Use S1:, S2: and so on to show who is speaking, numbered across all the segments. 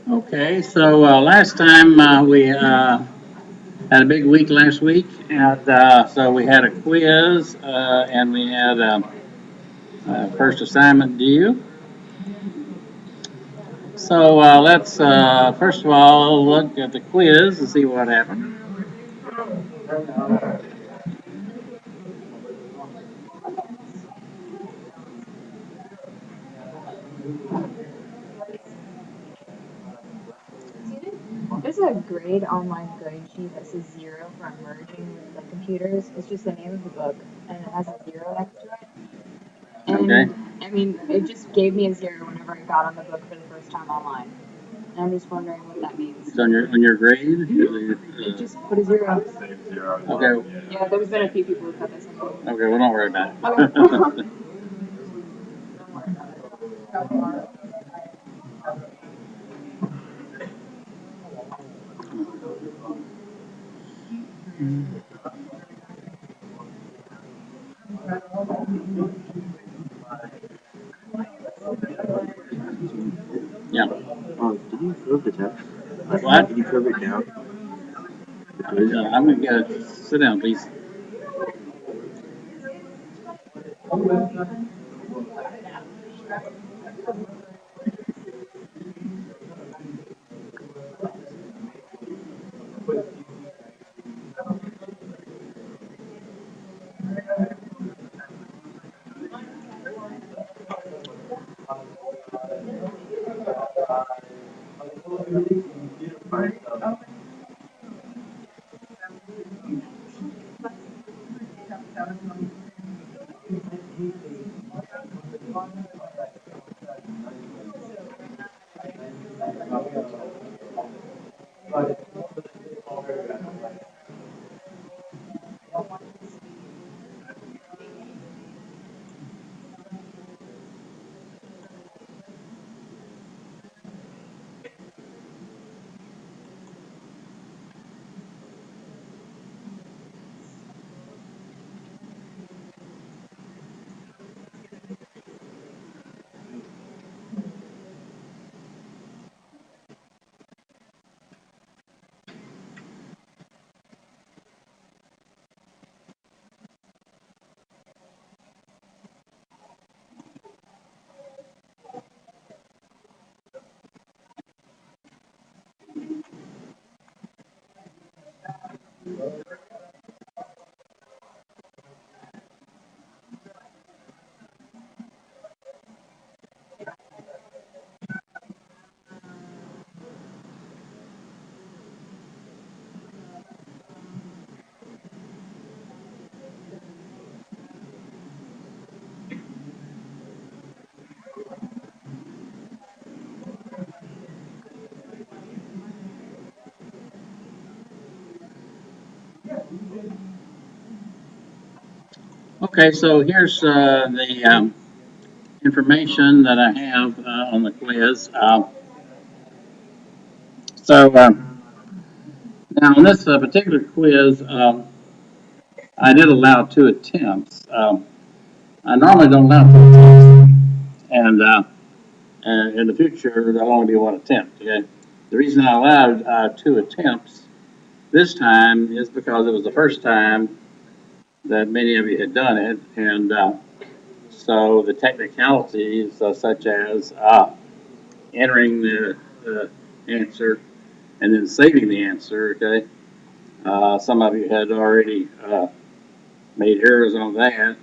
S1: Okay, so last time we had a big week last week, and so we had a quiz and we had first assignment due. So let's first of all look at the quiz and see what happened.
S2: There's a grade online grade sheet that says zero for merging with the computers. It's just the name of the book, and it has a zero next to it.
S1: Okay,
S2: And I mean, it just gave me a zero whenever I got on the book for the first time online. And I'm just wondering what that means.
S1: it's on your grade.
S2: It just put a zero.
S1: Okay,
S2: Yeah, there's been a few people who cut this one.
S1: okay, well don't worry about
S2: Okay.
S1: it. Yeah.
S3: Did you approve the test?
S1: What?
S3: Did you prove it down?
S1: I'm gonna get it. Sit down, please. Okay, so here's the information that I have on the quiz. So now on this particular quiz, I did allow two attempts. I normally don't allow two attempts, and in the future there'll only be one attempt. Okay, the reason I allowed two attempts this time is because it was the first time that many of you had done it, and so the technicalities such as entering the answer and then saving the answer. Okay, some of you had already made errors on that,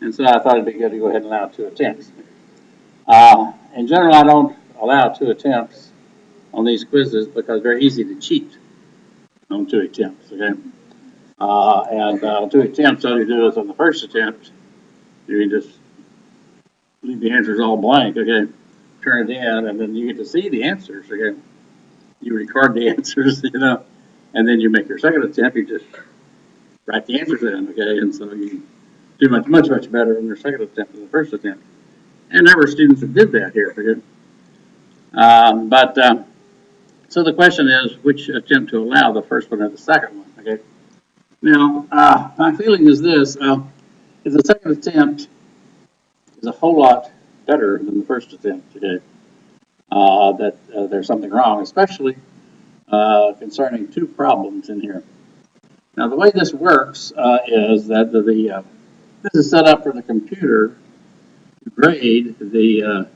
S1: and so I thought it'd be good to go ahead and allow two attempts. In general, I don't allow two attempts on these quizzes because they're easy to cheat on two attempts. Okay, and two attempts, all you do is on the first attempt, you can just leave the answers all blank. Okay, turn it in, and then you get to see the answers. Okay, you record the answers, and then you make your second attempt. You just write the answers in. Okay, and so you do much better in your second attempt than the first attempt. And there were students that did that here. Okay, but so the question is, which attempt to allow, the first one or the second one? Okay. Now, my feeling is this: is the second attempt is a whole lot better than the first attempt. Okay. that there's something wrong, especially concerning two problems in here. Now, the way this works is that this is set up for the computer to grade the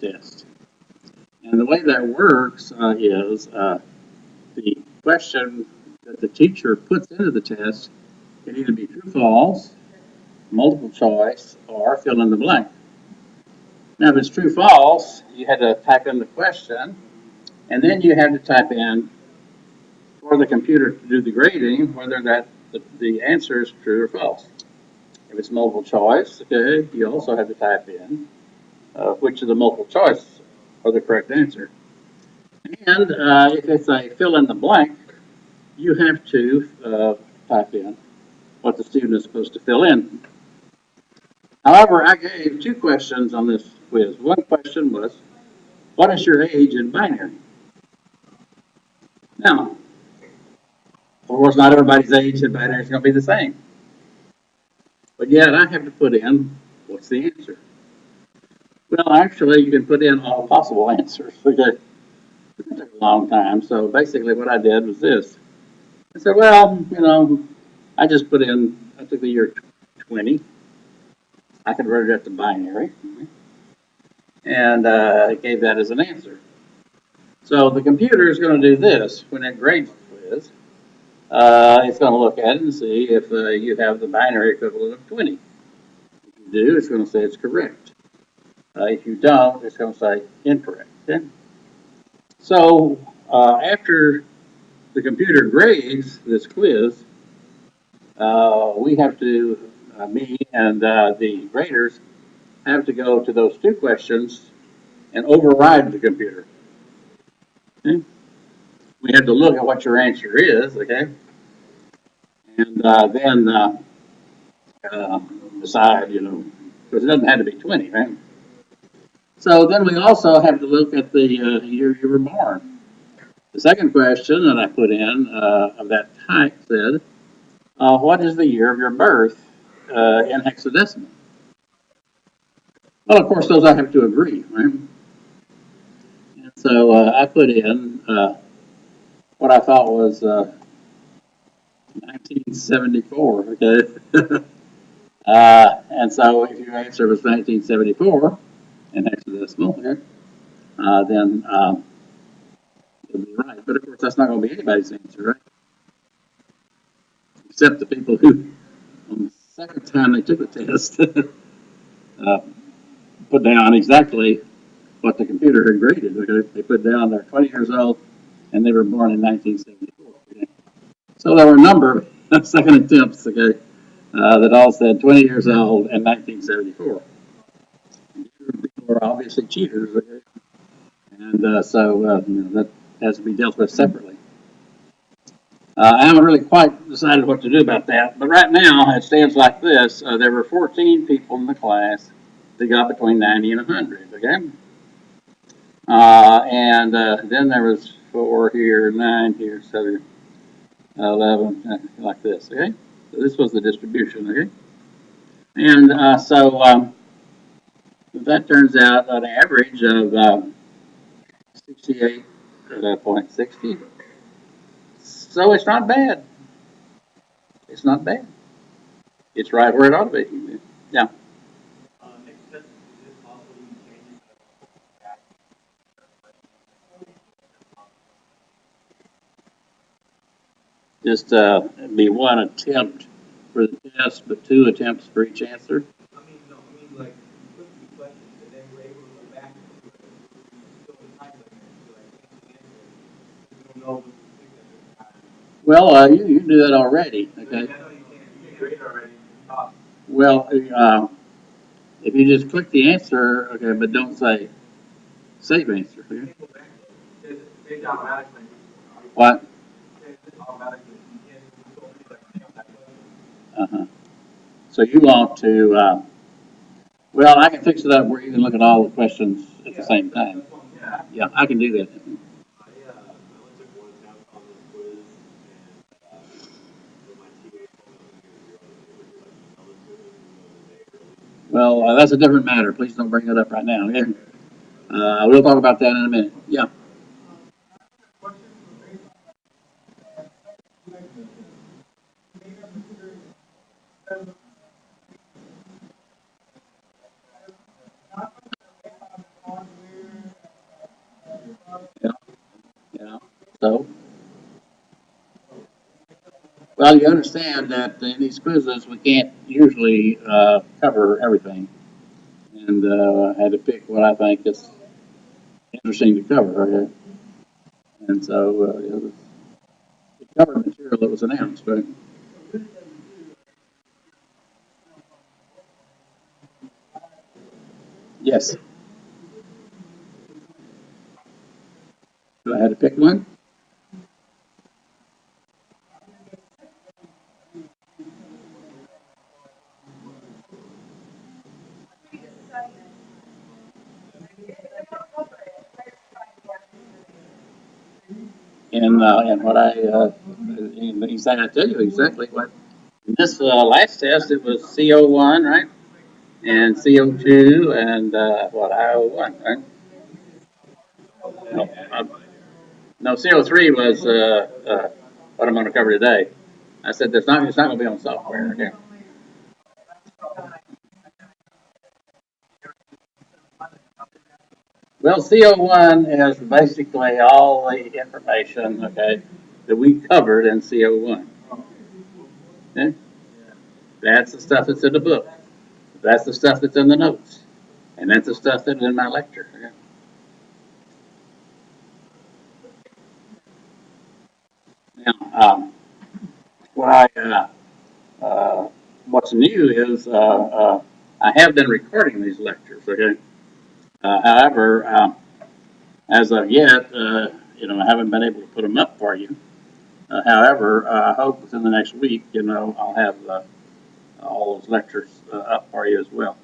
S1: test. And the way that works is the question that the teacher puts into the test can either be true, false, multiple choice, or fill in the blank. Now, if it's true, false, you had to type in the question, and then you had to type in for the computer to do the grading whether the answer is true or false. If it's multiple choice, okay, you also have to type in which of the multiple choice are the correct answer. And if it's a fill in the blank, you have to type in what the student is supposed to fill in. However, I gave two questions on this quiz. One question was, what is your age in binary? Now, of course, not everybody's age in binary is going to be the same. But yet, I have to put in what's the answer. Well, actually, you can put in all possible answers. Okay, it took a long time. So basically, what I did was this. I said, well, I just put in. I took the year 20. I converted that to binary, and gave that as an answer. So the computer is going to do this when it grades the quiz. It's going to look at it and see if you have the binary equivalent of 20. If you do, it's going to say it's correct. If you don't, it's going to say incorrect. Okay? So after the computer grades this quiz, we have to, me and the graders, have to go to those two questions and override the computer. Okay? We have to look at what your answer is, okay? And then decide, because it doesn't have to be 20, right? So then we also have to look at the year you were born. The second question that I put in of that type said, what is the year of your birth in hexadecimal? Well, of course, those I have to agree, right? And so I put in what I thought was 1974, okay? And so if your answer was 1974 in hexadecimal, okay, then it'll be right. But of course, that's not going to be anybody's answer, right? Except the people who, on the second time they took the test, put down exactly what the computer had graded. Okay? They put down they're 20 years old and they were born in 1974. Okay? So there were a number of second attempts, okay, that all said 20 years old and 1974. People are obviously cheaters, okay? And so that has to be dealt with separately. I haven't really quite decided what to do about that, but right now it stands like this. There were 14 people in the class that got between 90 and 100, okay? And then there was 4 here, 9 here, 7, 11, like this, okay? So this was the distribution, okay? And so that turns out an average of 68.60. So it's not bad. It's not bad. It's right where it ought to be. Yeah. Just be one attempt for the test, but 2 attempts for each answer. Well, you do that already, okay? Well, if you just click the answer, okay, but don't say save answer. Okay? What? Uh-huh. So you want to, well, I can fix it up where you can look at all the questions at the same time. Yeah, I can do that. Well, that's a different matter. Please don't bring it up right now. Okay? We'll talk about that in a minute. Yeah. Yeah. Yeah. So, well, you understand that in these quizzes we can't usually cover everything, and I had to pick what I think is interesting to cover. Okay? And so it was the cover material that was announced, right? Yes. So I had to pick one. And what he's saying, I tell you exactly what. In this last test, it was CO1, right? And CO2 and what, IO1, right? No, no, CO3 was what I'm going to cover today. I said it's not going to be on software. Okay. Well, CO1 is basically all the information, okay, that we covered in CO1. Okay? That's the stuff that's in the book. That's the stuff that's in the notes. And that's the stuff that's in my lecture. Okay? Now, what I what's new is I have been recording these lectures. Okay. However, as of yet, I haven't been able to put them up for you. However, I hope within the next week, I'll have all those lectures up for you as well.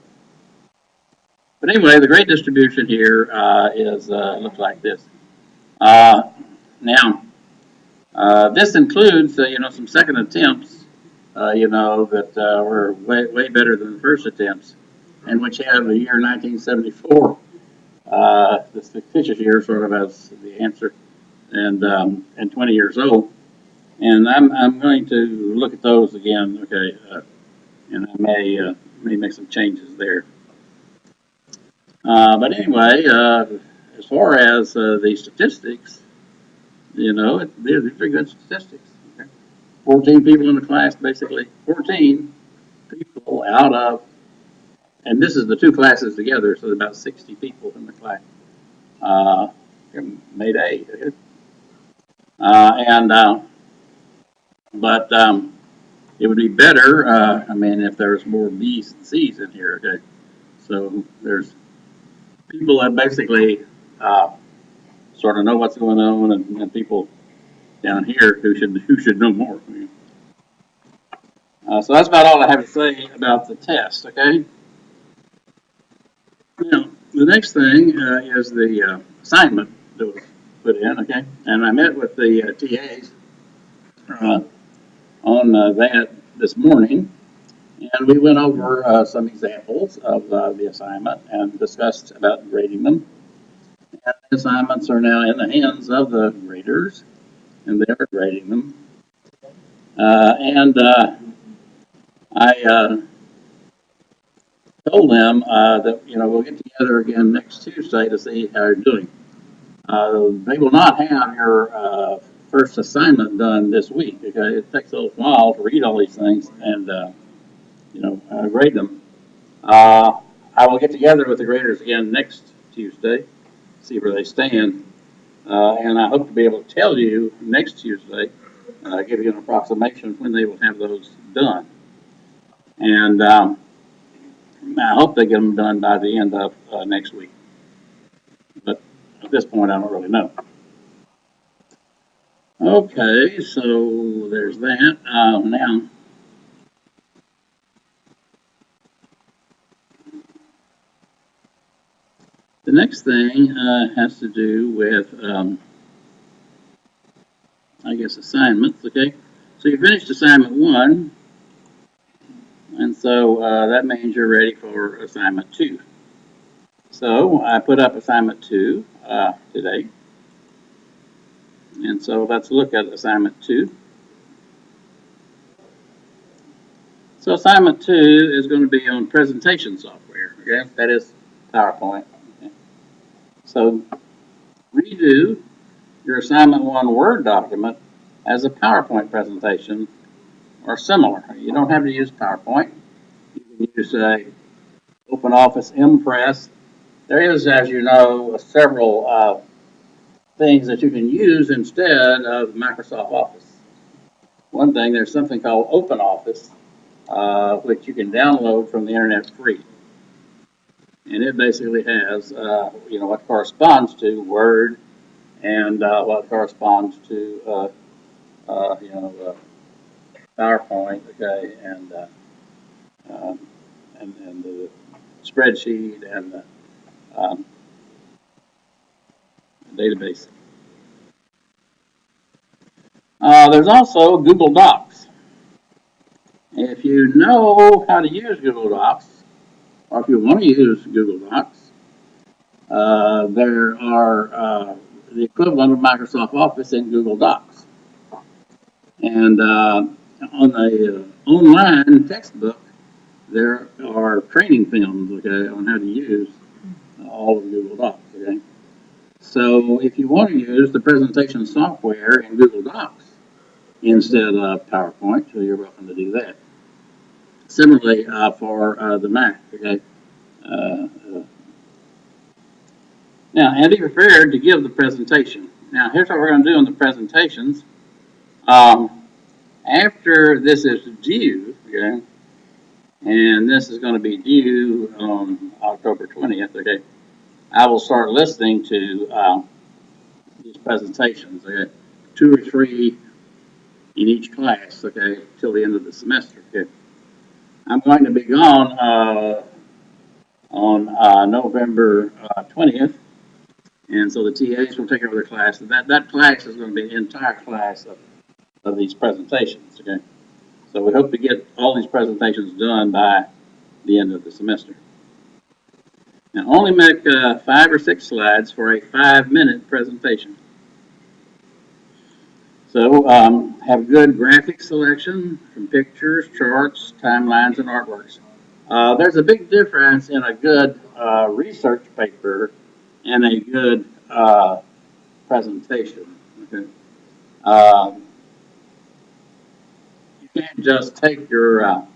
S1: But anyway, the grade distribution here is looks like this. Uh, now, this includes some second attempts, that were way better than the first attempts, and which have the year 1974, this fictitious year, sort of as the answer, and 20 years old. And I'm going to look at those again, okay, and I may make some changes there. But anyway, as far as the statistics, these are good statistics. Okay? 14 people in the class, basically 14 people out of, and this is the two classes together, so there's about 60 people in the class. Uh, made A. Okay? And but it would be better, if there's more B's and C's in here. Okay, so there's people that basically uh, sort of know what's going on, and people down here who should know more. So that's about all I have to say about the test. Okay. Now the next thing is the assignment that was put in. Okay, and I met with the TAs uh, on that this morning, and we went over some examples of the assignment and discussed about grading them. And the assignments are now in the hands of the graders, and they are grading them. And I told them that we'll get together again next Tuesday to see how you're doing. They will not have your first assignment done this week. Okay, it takes a little while to read all these things and grade them. I will get together with the graders again next Tuesday, see where they stand, and I hope to be able to tell you next Tuesday, give you an approximation of when they will have those done. And I hope they get them done by the end of next week. But at this point, I don't really know. Okay, so there's that. Now, the next thing has to do with, I guess, assignments. Okay, so you finished assignment one, and so that means you're ready for assignment two. So I put up assignment 2 today. And so let's look at assignment 2. So assignment 2 is going to be on presentation software, okay? That is PowerPoint. Okay? So redo your assignment 1 Word document as a PowerPoint presentation or similar. You don't have to use PowerPoint. You can use a OpenOffice Impress. There is, as you know, several things that you can use instead of Microsoft Office. One thing, there's something called OpenOffice, which you can download from the internet free. And it basically has, what corresponds to Word and what corresponds to, PowerPoint, okay, um, and the spreadsheet and the um, database. There's also Google Docs. If you know how to use Google Docs, or if you want to use Google Docs, there are the equivalent of Microsoft Office in Google Docs. And on the online textbook, there are training films, okay, on how to use all of Google Docs, okay. So if you want to use the presentation software in Google Docs instead of PowerPoint, so you're welcome to do that. Similarly, for the Mac, okay. Uh, uh, Now, and be prepared to give the presentation. Now, here's what we're going to do in the presentations. After this is due, okay, and this is going to be due on October 20th, okay, I will start listening to these presentations, okay, 2 or 3 in each class, okay, till the end of the semester, okay. I'm going to be gone on November 20th, and so the TAs will take over the class. That class is going to be the entire class of these presentations, okay? So we hope to get all these presentations done by the end of the semester. Now, only make 5 or 6 slides for a 5-minute presentation. So have good graphic selection from pictures, charts, timelines, and artworks. There's a big difference in a good research paper and a good presentation. Okay? You can't just take your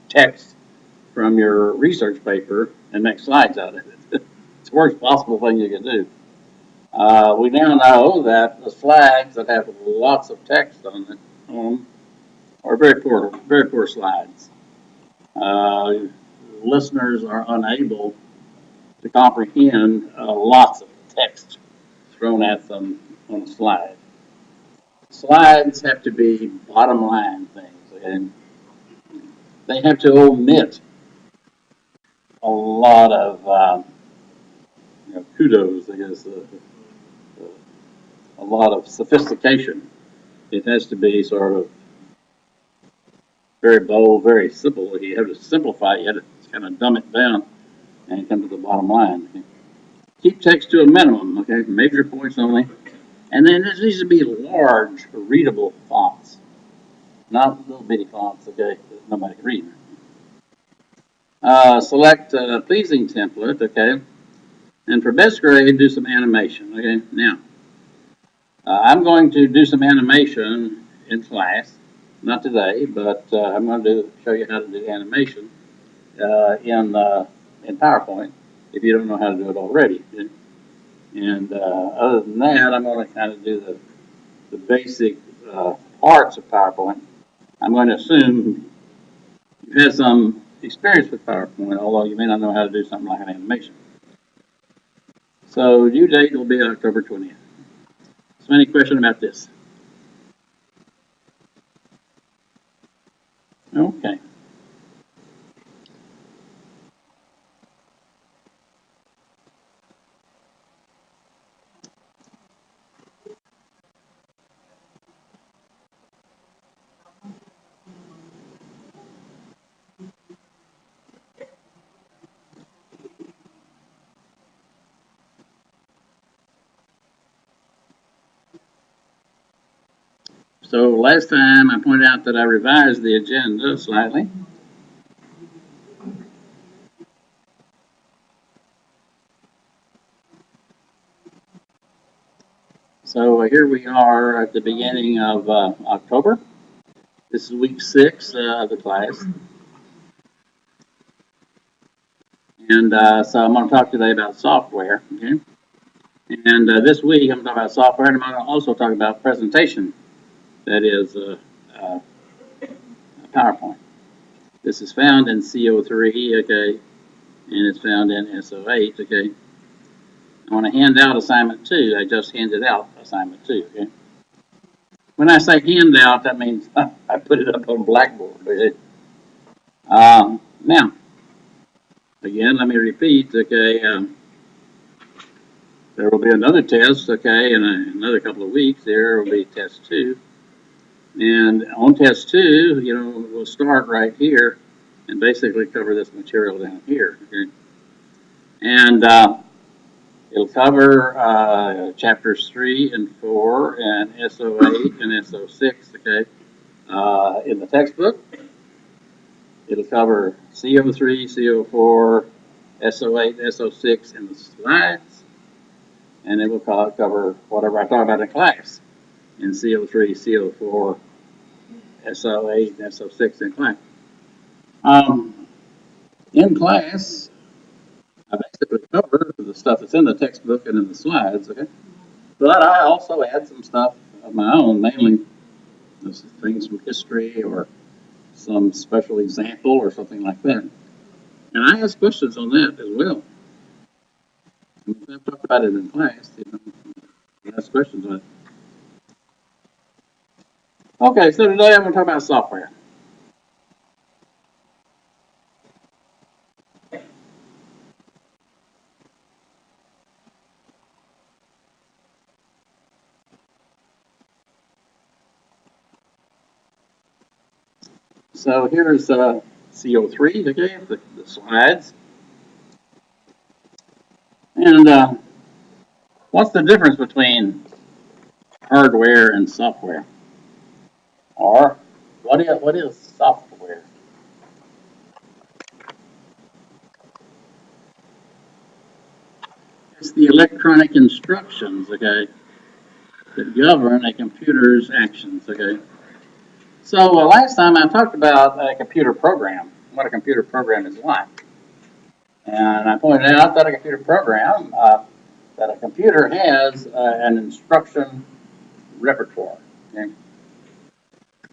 S1: text from your research paper and make slides out of it. It's the worst possible thing you can do. We now know that the slides that have lots of text on them are very poor slides. Listeners are unable to comprehend lots of text thrown at them on a slide. Slides have to be bottom line things, and they have to omit a lot of kudos, I guess, a lot of sophistication. It has to be sort of very bold, very simple. You have to simplify it, you have to kind of dumb it down and come to the bottom line. Okay? Keep text to a minimum, okay? Major points only. And then there needs to be large, readable fonts, not little bitty fonts, okay, that nobody can read. Select a pleasing template, okay? And for best grade, do some animation, okay? Now, I'm going to do some animation in class, not today, but I'm going to show you how to do animation in PowerPoint if you don't know how to do it already. And other than that, I'm going to kind of do the basic parts of PowerPoint. I'm going to assume you've had some experience with PowerPoint, although you may not know how to do something like an animation. So due date will be October 20th. So any question about this? Okay. So last time I pointed out that I revised the agenda slightly. So here we are at the beginning of October. This is week 6 of the class. And so I'm going to talk today about software. Okay. And this week I'm going to talk about software, and I'm going to also talk about presentation. That is PowerPoint. This is found in CO3, okay, and it's found in SO8, okay. I want to hand out assignment 2. I just handed out assignment 2, okay. When I say hand out, that means I put it up on Blackboard, okay. Now, again, let me repeat, okay, there will be another test, okay, in another couple of weeks. There will be test 2. And on test 2, you know, we'll start right here and basically cover this material down here, okay. And it'll cover chapters 3 and 4 and SO8 and SO6, okay, in the textbook. It'll cover CO3, CO4, SO8, SO6 in the slides, and it will cover whatever I talk about in class in CO3, CO4, SO8, and SO6 in class. In class, I basically cover the stuff that's in the textbook and in the slides, okay? But I also add some stuff of my own, mainly things from history or some special example or something like that. And I ask questions on that as well. I've talked about it in class, you know, I ask questions on it. Okay, so today I'm going to talk about software. So here's CO3, okay, the slides. And what's the difference between hardware and software? Or what is software? It's the electronic instructions, okay, that govern a computer's actions, okay. So last time I talked about a computer program, what a computer program is like. And I pointed out that a computer program, that a computer has an instruction repertoire, okay.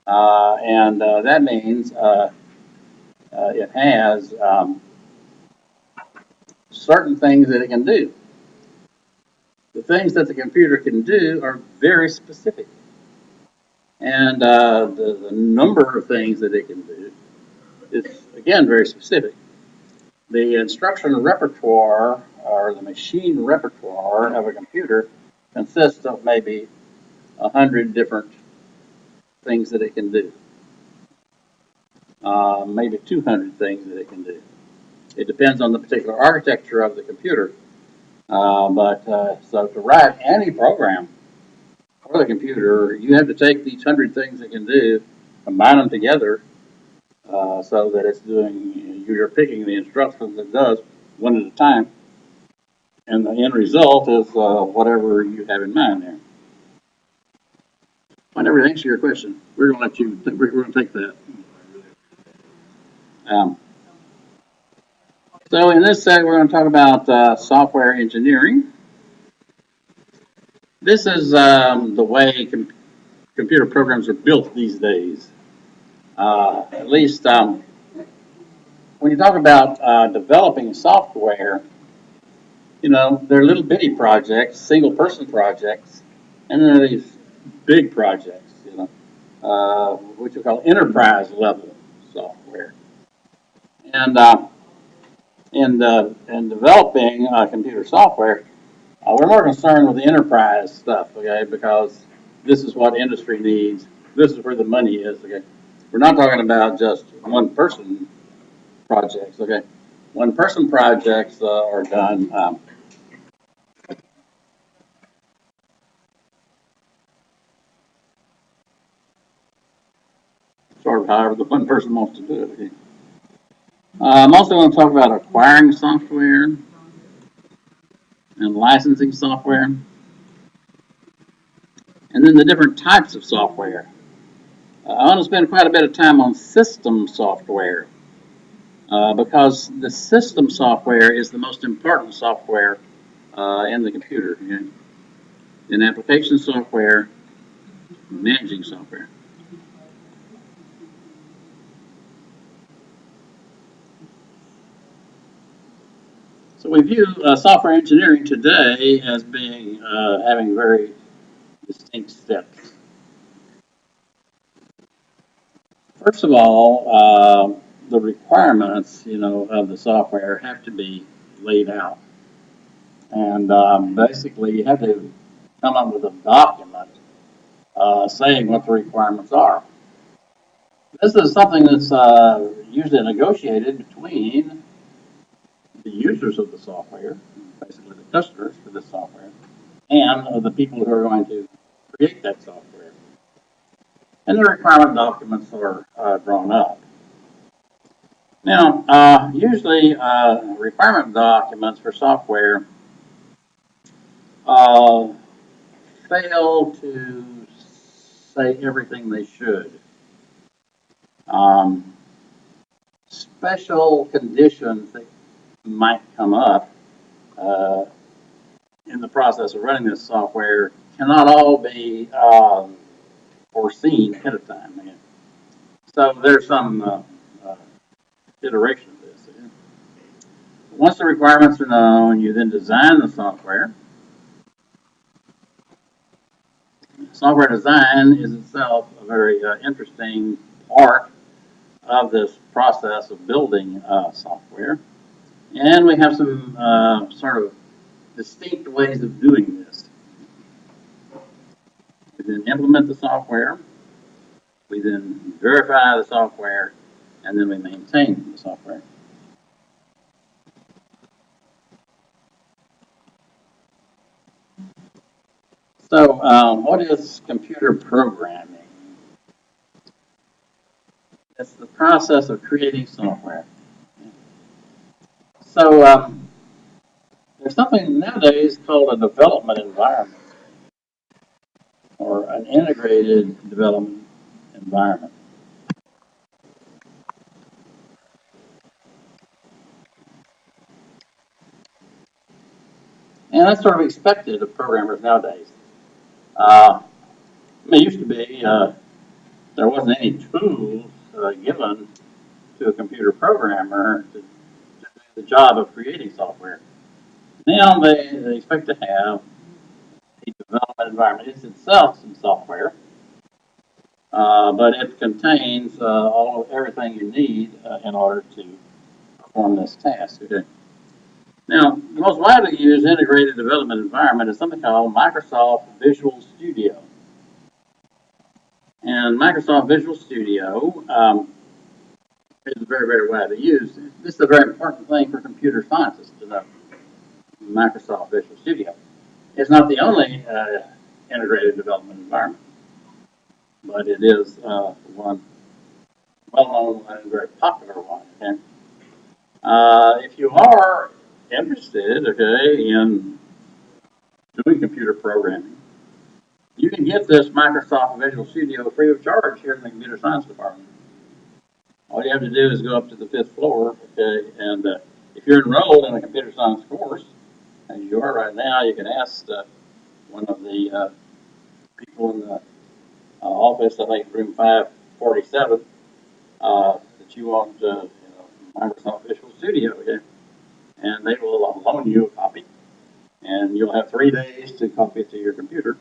S1: And that means it has certain things that it can do. The things that the computer can do are very specific. And the number of things that it can do is, again, very specific. The instruction repertoire, or the machine repertoire of a computer, consists of maybe 100 different things that it can do. Maybe 200 things that it can do. It depends on the particular architecture of the computer. So to write any program for the computer, you have to take these 100 things it can do, combine them together, so that it's doing, you're picking the instructions it does one at a time, and the end result is whatever you have in mind there. I never answer your question. We're going to let you, we're going to take that. So in this set, we're going to talk about software engineering. This is the way computer programs are built these days. At least when you talk about developing software, you know, they're little bitty projects, single person projects, and then there are these big projects, you know, which we call enterprise level software. And in developing computer software, we're more concerned with the enterprise stuff, okay, because this is what industry needs. This is where the money is, okay. We're not talking about just one person projects, okay. One person projects are done. or however the one person wants to do it. Okay. I'm also going to talk about acquiring software and licensing software, and then the different types of software. I want to spend quite a bit of time on system software because the system software is the most important software in the computer. Okay? In application software, managing software. So we view software engineering today as being having very distinct steps. First of all, the requirements, of the software have to be laid out, and basically you have to come up with a document saying what the requirements are. This is something that's usually negotiated between the users of the software, basically the customers for this software, and the people who are going to create that software. And the requirement documents are drawn up. Now, usually requirement documents for software uh, fail to say everything they should. Um, Special conditions that might come up uh, in the process of running this software cannot all be foreseen ahead of time. So there's some iteration of this. Once the requirements are known, you then design the software. Software design is itself a very interesting part of this process of building software. And we have some sort of distinct ways of doing this. We then implement the software, we then verify the software, and then we maintain the software. So, what is computer programming? It's the process of creating software. So, there's something nowadays called a development environment or an integrated development environment. And that's sort of expected of programmers nowadays. It used to be there wasn't any tools given to a computer programmer to do the job of creating software. Now they expect to have a development environment. It's itself some software, but it contains everything you need in order to perform this task. Okay. Now, the most widely used integrated development environment is something called Microsoft Visual Studio. And Microsoft Visual Studio is very, very widely used. This is a very important thing for computer scientists to know. Microsoft Visual Studio. It's not the only integrated development environment, but it is one well-known and very popular one. Okay? If you are interested, okay, in doing computer programming, you can get this Microsoft Visual Studio free of charge here in the computer science department. All you have to do is go up to the 5th floor, okay, and if you're enrolled in a computer science course, as you are right now, you can ask one of the people in the office, I think room 547, that you want Microsoft Visual Studio, okay, and they will loan you a copy, and you'll have 3 days to copy it to your computer,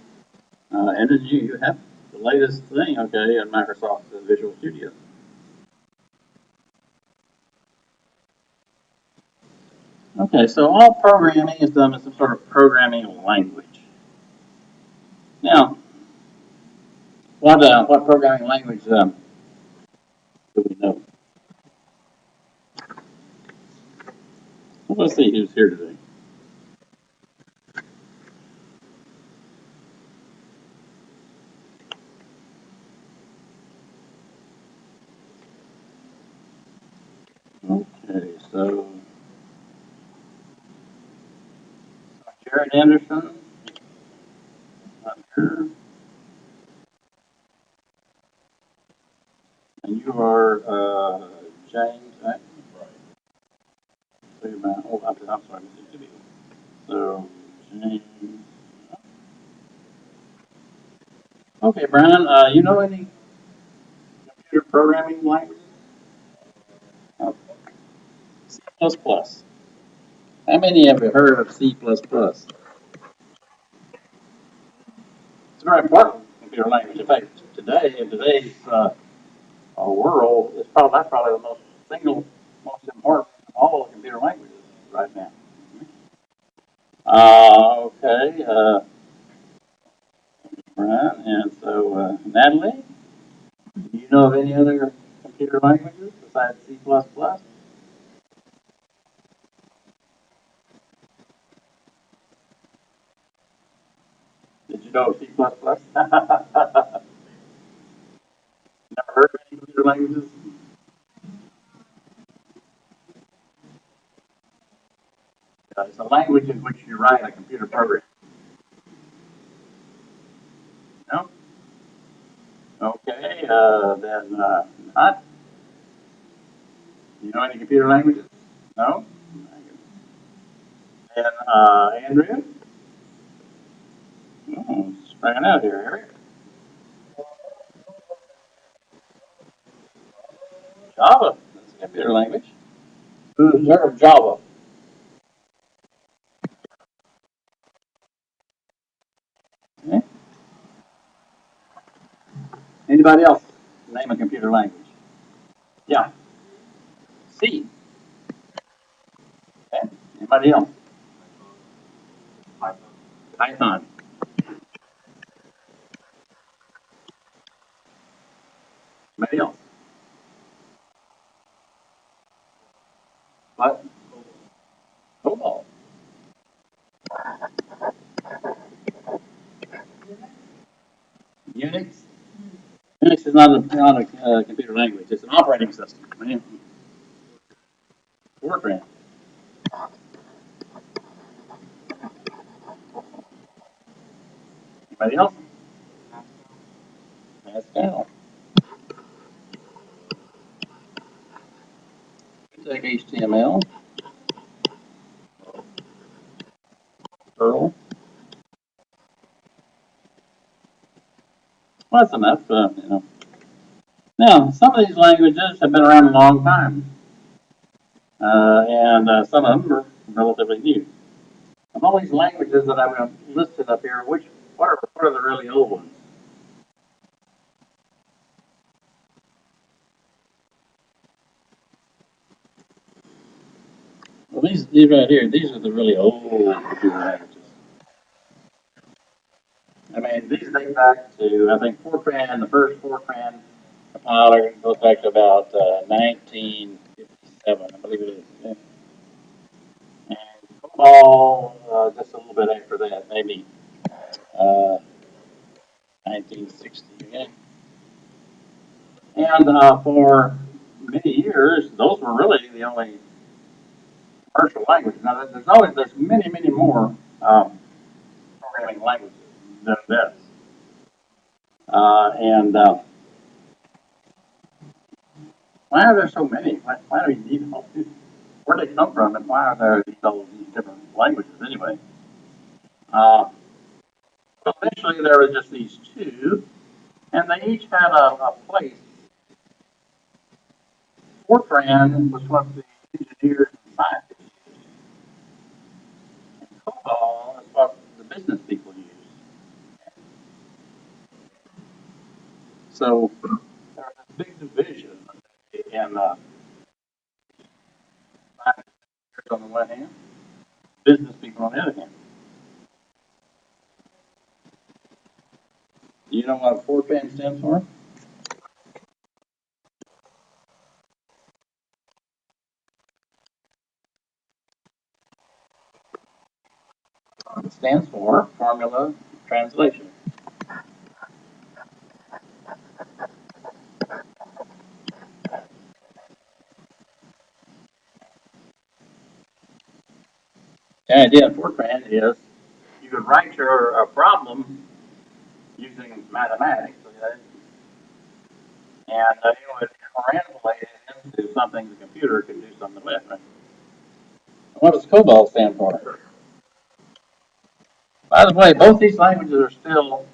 S1: and then you have the latest thing, okay, in Microsoft Visual Studio. Okay, so all programming is done in some sort of programming language. Now, what programming language do we know? Well, let's see who's here today. So, Jared Anderson, not here. And you are, James, right? So, oh, I'm sorry, so, James. Okay, Brian, you know any computer programming languages? C++. How many have you heard of C++? It's a very important computer language. In fact, today, in today's world, that's probably the most important of all the computer languages right now. Okay, Brian, and so Natalie, do you know of any other computer languages besides C++? Did you know of C++? Never heard of any computer languages? It's a language in which you write a computer program. No? Okay, then not. You know any computer languages? No? And Andrea? Oh, sprang out here, Eric. Java. That's a computer language. Who's heard of Java? Okay. Anybody else? Name a computer language. Yeah. C. Okay. Anybody else? Python. Anybody else? What? COBOL. Unix. Unix is not a computer language. It's an operating system. Fortran. Anybody else? Pascal. Take HTML. Perl. Well, that's enough. Now, some of these languages have been around a long time, and some of them are relatively new. Of all these languages that I've listed up here, what are the really old ones? Well, these right here, these are the really old computer languages. I mean, these date back to, I think, Fortran, the first Fortran compiler goes back to about 1957, I believe it is. Yeah. And COBOL, just a little bit after that, maybe uh, 1960. Okay? And for many years, those were really the only commercial languages. Now, there's many more programming languages than this. And why are there so many? Why do we need all these? Where do they come from, and why are there all these different languages anyway? Well, initially there were just these two, and they each had a place. Fortran was what the engineers and scientists used, and COBOL is what the business people use. So there's a big division in scientists on the one hand, business people on the other hand. Do you know what Fortran stands for? It stands for Formula Translation. The idea of Fortran is you could write your problem using mathematics, okay, and you would translate it into something the computer could do something with. Right? What does COBOL stand for? By the way, both these languages are still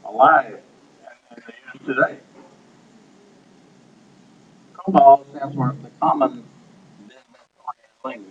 S1: alive and they use today. COBOL stands for the Common Business Oriented Language.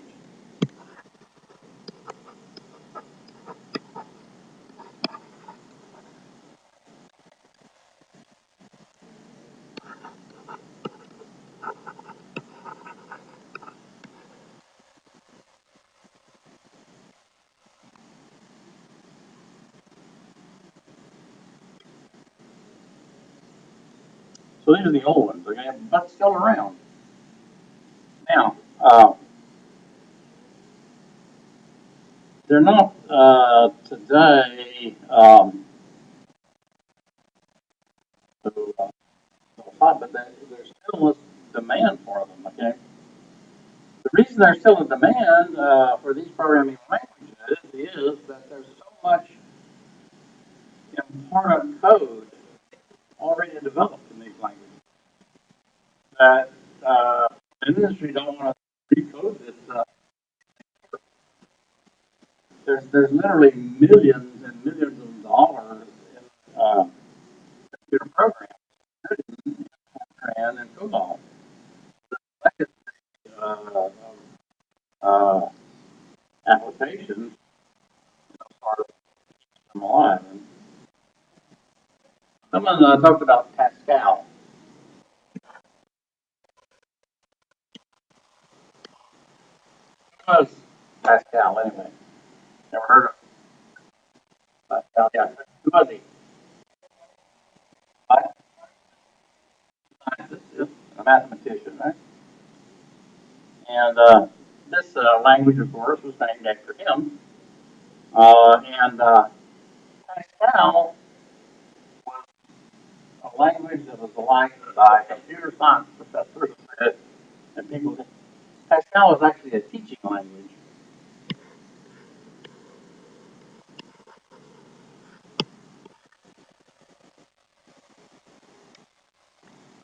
S1: So these are the old ones, okay, but still around. Now, they're not today so, so hot, but there's still a demand for them, okay? The reason there's still a demand for these programming languages is that there's so much important code already developed in these languages that the industry don't want to recode this. There's literally millions and millions of dollars in computer programs written in Fortran and COBOL. The legacy applications are them alive. And someone talked about Pascal. Who was Pascal anyway? Never heard of Pascal. Yeah, who was he? A scientist, yeah, a mathematician, right? And this language, of course, was named after him. And Pascal was a language that was liked by computer science professors and people. Pascal was actually a teaching language.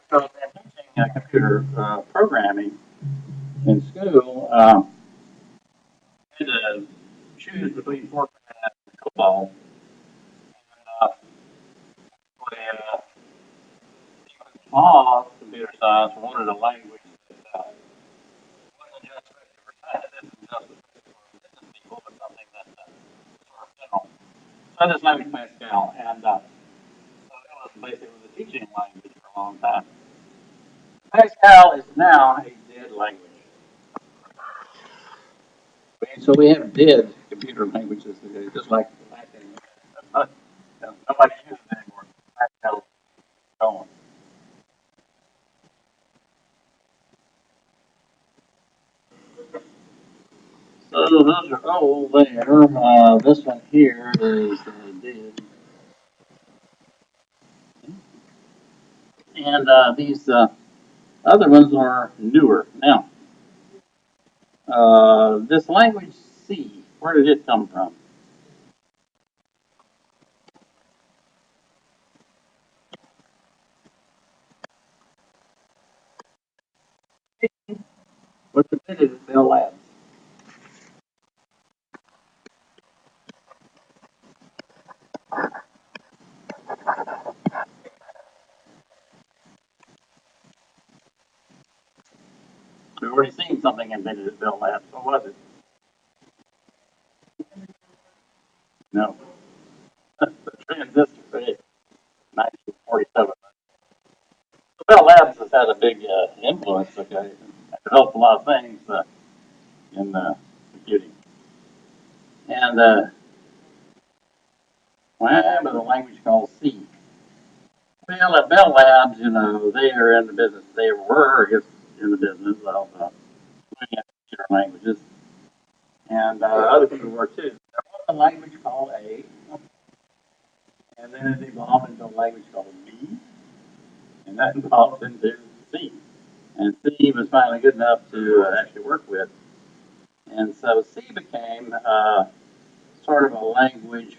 S1: So in teaching computer programming in school, you had to choose between Fortran and COBOL. And we taught computer science wanted a language that wasn't just effective for scientists and just effective for business people, but something that sort of general. So this language Pascal, and so it was basically the teaching language for a long time. Pascal is now a dead language. So we have dead computer languages today, just like Latin. Nobody uses it anymore. Pascal's gone. So those are all there. This one here is dead. And these other ones are newer. Now, this language C, where did it come from? Was invented at Bell Labs. We've already seen something invented at Bell Labs. What was it? No. The transistor, right? 1947. Bell Labs has had a big influence, okay, and developed a lot of things in computing. And well, I have a language called C. Well, at Bell Labs, they are in the business. They were, I guess, in the business of looking at computer languages, and other people were too. There was a language called A, and then it evolved into a language called B, and that evolved into C. And C was finally good enough to actually work with. And so C became sort of a language